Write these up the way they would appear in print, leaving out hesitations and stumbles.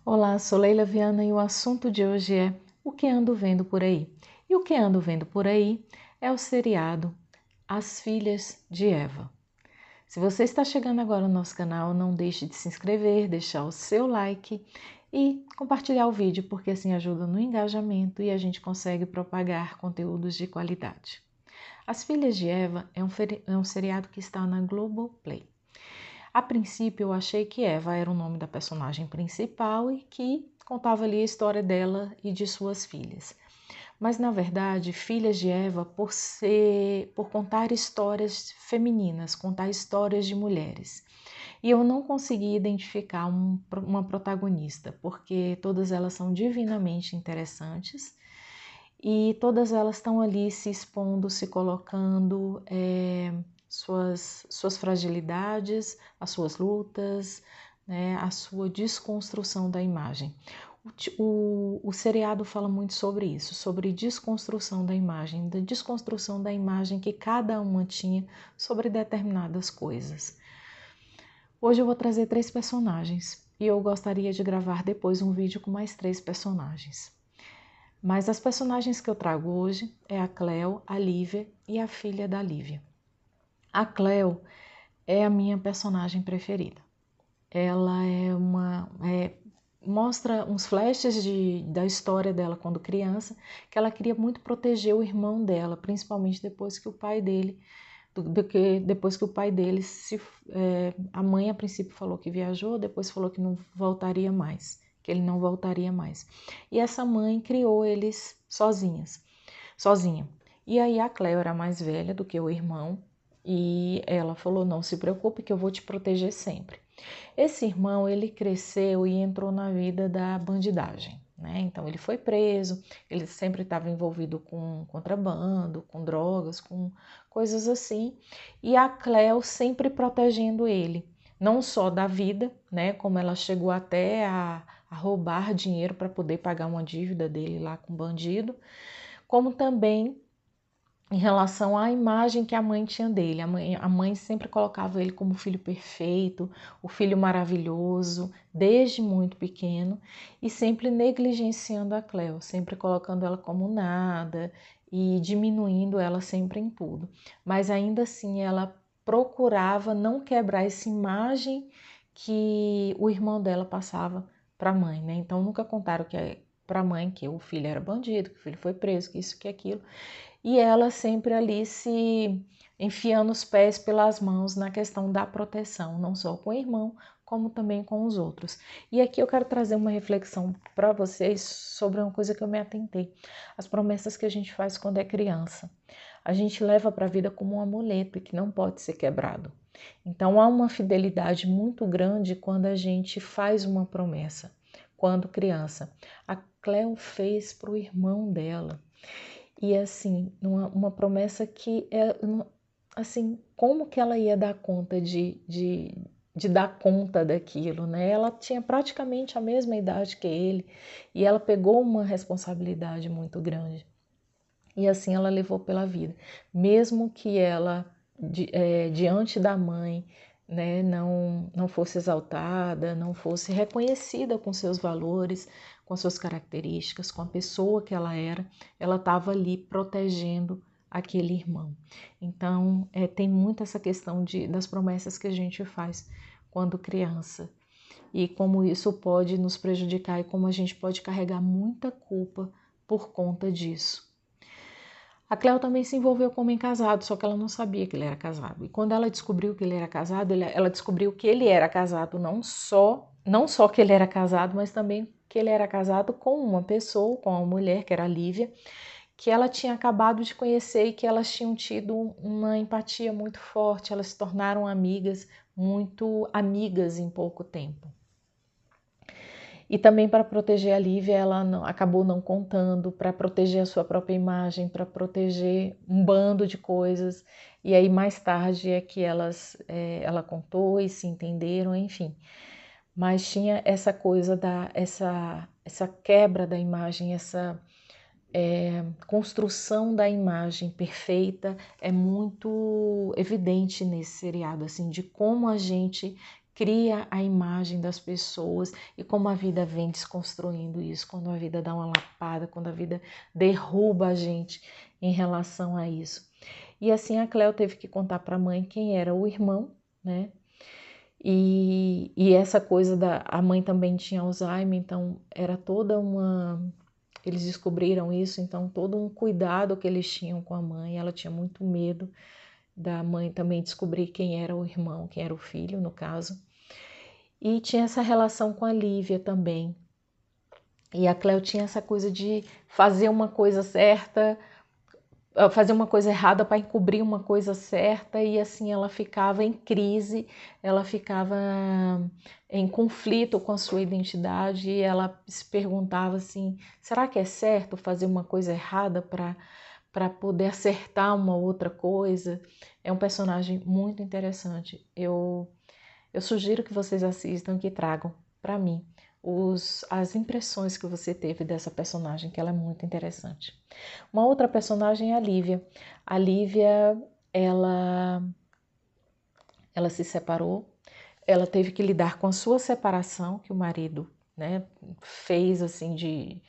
Olá, sou Leila Viana e o assunto de hoje é o que ando vendo por aí. E o que ando vendo por aí é o seriado As Filhas de Eva. Se você está chegando agora no nosso canal, não deixe de se inscrever, deixar o seu like e compartilhar o vídeo, porque assim ajuda no engajamento e a gente consegue propagar conteúdos de qualidade. As Filhas de Eva é um seriado que está na Globoplay. A princípio, eu achei que Eva era o nome da personagem principal e que contava ali a história dela e de suas filhas. Mas, na verdade, Filhas de Eva, por contar histórias femininas, contar histórias de mulheres. E eu não consegui identificar uma protagonista, porque todas elas são divinamente interessantes e todas elas estão ali se expondo, se colocando, suas fragilidades, as suas lutas, né, a sua desconstrução da imagem. O seriado fala muito sobre isso, sobre desconstrução da imagem, da desconstrução da imagem que cada uma tinha sobre determinadas coisas. Hoje eu vou trazer 3 personagens e eu gostaria de gravar depois um vídeo com mais 3 personagens. Mas as personagens que eu trago hoje é a Cleo, a Lívia e a filha da Lívia. A Cleo é a minha personagem preferida. Ela mostra uns flashes da história dela quando criança, que ela queria muito proteger o irmão dela, principalmente depois que o pai dele, depois que o pai dele a mãe a princípio falou que viajou, depois falou que não voltaria mais, que ele não voltaria mais. E essa mãe criou eles sozinha. E aí a Cleo era mais velha do que o irmão e ela falou: "Não se preocupe que eu vou te proteger sempre". Esse irmão, ele cresceu e entrou na vida da bandidagem, né? Então ele foi preso, ele sempre estava envolvido com contrabando, com drogas, com coisas assim, e a Cleo sempre protegendo ele, não só da vida, né? Como ela chegou até a roubar dinheiro para poder pagar uma dívida dele lá com o bandido, como também em relação à imagem que a mãe tinha dele. A mãe sempre colocava ele como o filho perfeito, o filho maravilhoso, desde muito pequeno, e sempre negligenciando a Cleo, sempre colocando ela como nada e diminuindo ela sempre em tudo. Mas ainda assim ela procurava não quebrar essa imagem que o irmão dela passava para a mãe, né? Então nunca contaram para a mãe que o filho era bandido, que o filho foi preso, que isso, que aquilo. E ela sempre ali se enfiando os pés pelas mãos na questão da proteção, não só com o irmão, como também com os outros. E aqui eu quero trazer uma reflexão para vocês sobre uma coisa que eu me atentei. As promessas que a gente faz quando é criança. A gente leva para a vida como um amuleto que não pode ser quebrado. Então há uma fidelidade muito grande quando a gente faz uma promessa, quando criança. A Cleo fez para o irmão dela. E assim, uma promessa que é assim, como que ela ia dar conta de dar conta daquilo, né? Ela tinha praticamente a mesma idade que ele e ela pegou uma responsabilidade muito grande. E assim ela levou pela vida, mesmo que ela diante da mãe, né, não fosse exaltada, não fosse reconhecida com seus valores, com suas características, com a pessoa que ela estava ali protegendo aquele irmão. Então, tem muito essa questão das promessas que a gente faz quando criança e como isso pode nos prejudicar e como a gente pode carregar muita culpa por conta disso. A Cleo também se envolveu com um homem casado, só que ela não sabia que ele era casado. E quando ela descobriu que ele era casado, ela descobriu que ele era casado não só que ele era casado, mas também que ele era casado com uma pessoa, com uma mulher, que era a Lívia, que ela tinha acabado de conhecer e que elas tinham tido uma empatia muito forte, elas se tornaram amigas, muito amigas em pouco tempo. E também para proteger a Lívia, ela acabou não contando, para proteger a sua própria imagem, para proteger um bando de coisas. E aí mais tarde é que ela contou e se entenderam, enfim. Mas tinha essa coisa essa quebra da imagem, essa construção da imagem perfeita é muito evidente nesse seriado, assim, de como a gente cria a imagem das pessoas e como a vida vem desconstruindo isso, quando a vida dá uma lapada, quando a vida derruba a gente em relação a isso. E assim a Cleo teve que contar para a mãe quem era o irmão, né? E essa coisa a mãe também tinha Alzheimer, então era toda uma. Eles descobriram isso, então todo um cuidado que eles tinham com a mãe. Ela tinha muito medo da mãe também descobrir quem era o irmão, quem era o filho, no caso. E tinha essa relação com a Lívia também. E a Cleo tinha essa coisa de fazer uma coisa certa, fazer uma coisa errada para encobrir uma coisa certa, e assim ela ficava em crise, ela ficava em conflito com a sua identidade, e ela se perguntava assim, será que é certo fazer uma coisa errada para poder acertar uma outra coisa? É um personagem muito interessante. Eu sugiro que vocês assistam, que tragam para mim as impressões que você teve dessa personagem, que ela é muito interessante. Uma outra personagem é a Lívia. A Lívia, ela se separou, ela teve que lidar com a sua separação, que o marido, né, fez assim de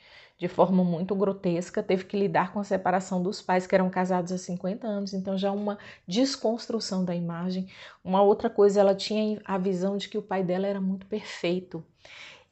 forma muito grotesca, teve que lidar com a separação dos pais, que eram casados há 50 anos, então já uma desconstrução da imagem. Uma outra coisa, ela tinha a visão de que o pai dela era muito perfeito,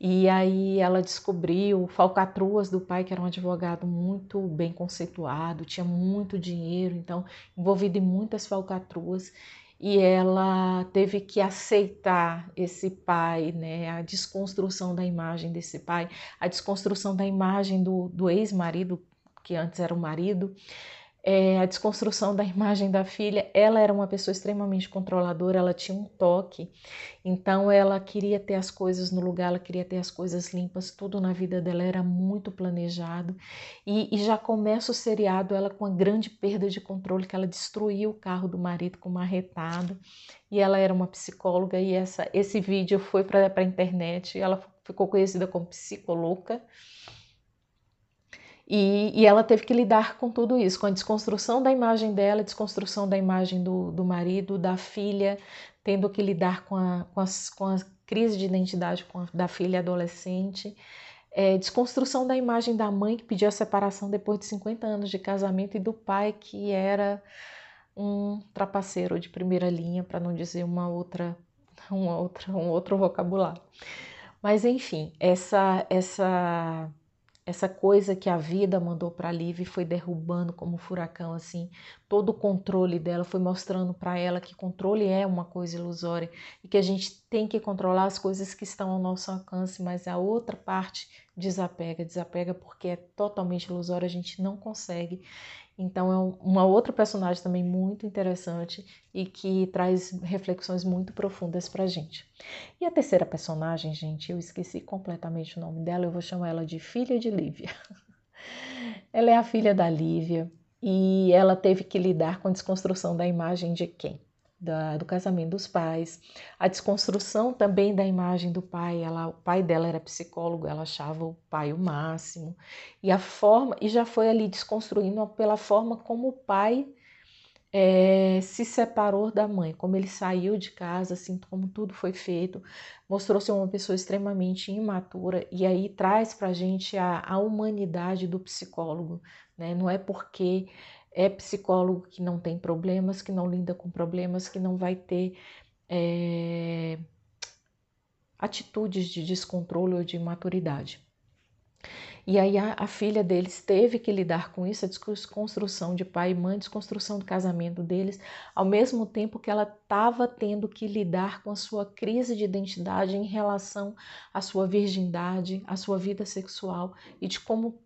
e aí ela descobriu falcatruas do pai, que era um advogado muito bem conceituado, tinha muito dinheiro, então envolvido em muitas falcatruas, e ela teve que aceitar esse pai, né? A desconstrução da imagem desse pai, a desconstrução da imagem do ex-marido, que antes era o marido, a desconstrução da imagem da filha. Ela era uma pessoa extremamente controladora, ela tinha um toque, então ela queria ter as coisas no lugar, ela queria ter as coisas limpas, tudo na vida dela era muito planejado, e já começa o seriado ela com uma grande perda de controle, que ela destruiu o carro do marido com uma marretada, e ela era uma psicóloga, e esse vídeo foi para a internet, ela ficou conhecida como Psicolouca. E ela teve que lidar com tudo isso, com a desconstrução da imagem dela, a desconstrução da imagem do marido, da filha, tendo que lidar com a crise de identidade da filha adolescente, desconstrução da imagem da mãe, que pediu a separação depois de 50 anos de casamento, e do pai, que era um trapaceiro de primeira linha, para não dizer um outro vocabulário. Mas enfim, essa coisa que a vida mandou para a Lívia foi derrubando como um furacão, assim, todo o controle dela, foi mostrando para ela que controle é uma coisa ilusória e que a gente tem que controlar as coisas que estão ao nosso alcance, mas a outra parte desapega porque é totalmente ilusória, a gente não consegue. Então é uma outra personagem também muito interessante e que traz reflexões muito profundas pra gente. E a terceira personagem, gente, eu esqueci completamente o nome dela, eu vou chamar ela de Filha de Lívia. Ela é a filha da Lívia e ela teve que lidar com a desconstrução da imagem de quem? Do casamento dos pais, a desconstrução também da imagem do pai. O pai dela era psicólogo, ela achava o pai o máximo, e já foi ali desconstruindo pela forma como o pai se separou da mãe, como ele saiu de casa, assim como tudo foi feito, mostrou ser uma pessoa extremamente imatura, e aí traz para a gente a humanidade do psicólogo, né? Não é porque é psicólogo que não tem problemas, que não lida com problemas, que não vai ter atitudes de descontrole ou de imaturidade. E aí a filha deles teve que lidar com isso, a desconstrução de pai e mãe, desconstrução do casamento deles, ao mesmo tempo que ela estava tendo que lidar com a sua crise de identidade em relação à sua virgindade, à sua vida sexual e de como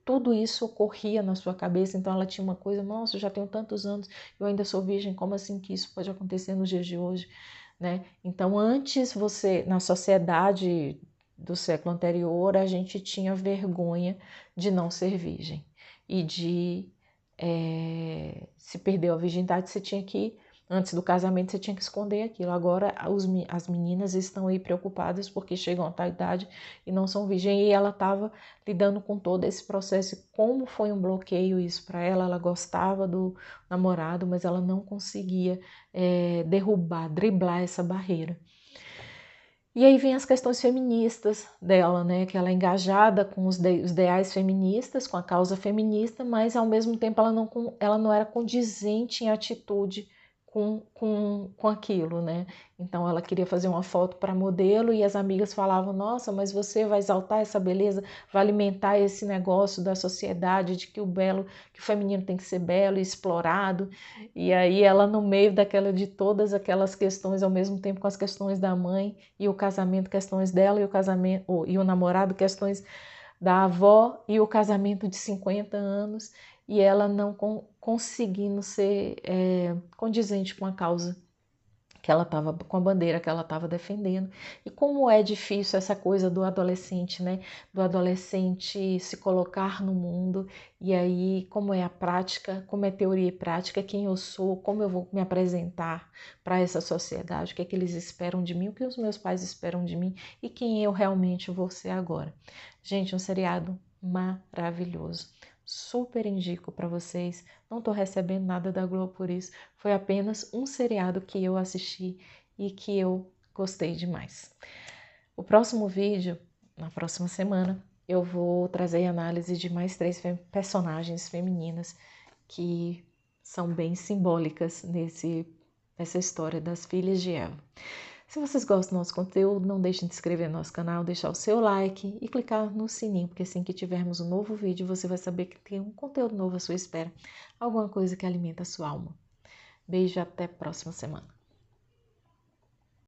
tudo isso ocorria na sua cabeça. Então ela tinha uma coisa, nossa, eu já tenho tantos anos, eu ainda sou virgem, como assim que isso pode acontecer nos dias de hoje, né? Então antes na sociedade do século anterior, a gente tinha vergonha de não ser virgem e se perdeu a virgindade, você tinha que, antes do casamento, você tinha que esconder aquilo. Agora as meninas estão aí preocupadas porque chegam a tal idade e não são virgens, e ela estava lidando com todo esse processo, e como foi um bloqueio isso para ela. Ela gostava do namorado, mas ela não conseguia driblar essa barreira. E aí vem as questões feministas dela, né? Que ela é engajada com os ideais feministas, com a causa feminista, mas ao mesmo tempo ela não era condizente em atitude com aquilo, né? Então ela queria fazer uma foto para modelo e as amigas falavam: nossa, mas você vai exaltar essa beleza, vai alimentar esse negócio da sociedade de que que o feminino tem que ser belo e explorado. E aí ela no meio de todas aquelas questões, ao mesmo tempo com as questões da mãe e o casamento, questões dela e o casamento e o namorado, questões da avó e o casamento de 50 anos, e ela não conseguindo ser condizente com a causa que ela estava, com a bandeira que ela estava defendendo. E como é difícil essa coisa do adolescente, né? Do adolescente se colocar no mundo, e aí como é a prática, como é teoria e prática, quem eu sou, como eu vou me apresentar para essa sociedade, o que é que eles esperam de mim, o que os meus pais esperam de mim e quem eu realmente vou ser agora. Gente, um seriado maravilhoso. Super indico para vocês. Não estou recebendo nada da Globo por isso. Foi apenas um seriado que eu assisti e que eu gostei demais. O próximo vídeo, na próxima semana, eu vou trazer análise de mais 3 personagens femininas que são bem simbólicas nessa história das filhas de Eva. Se vocês gostam do nosso conteúdo, não deixem de se inscrever no nosso canal, deixar o seu like e clicar no sininho, porque assim que tivermos um novo vídeo, você vai saber que tem um conteúdo novo à sua espera, alguma coisa que alimenta a sua alma. Beijo e até a próxima semana.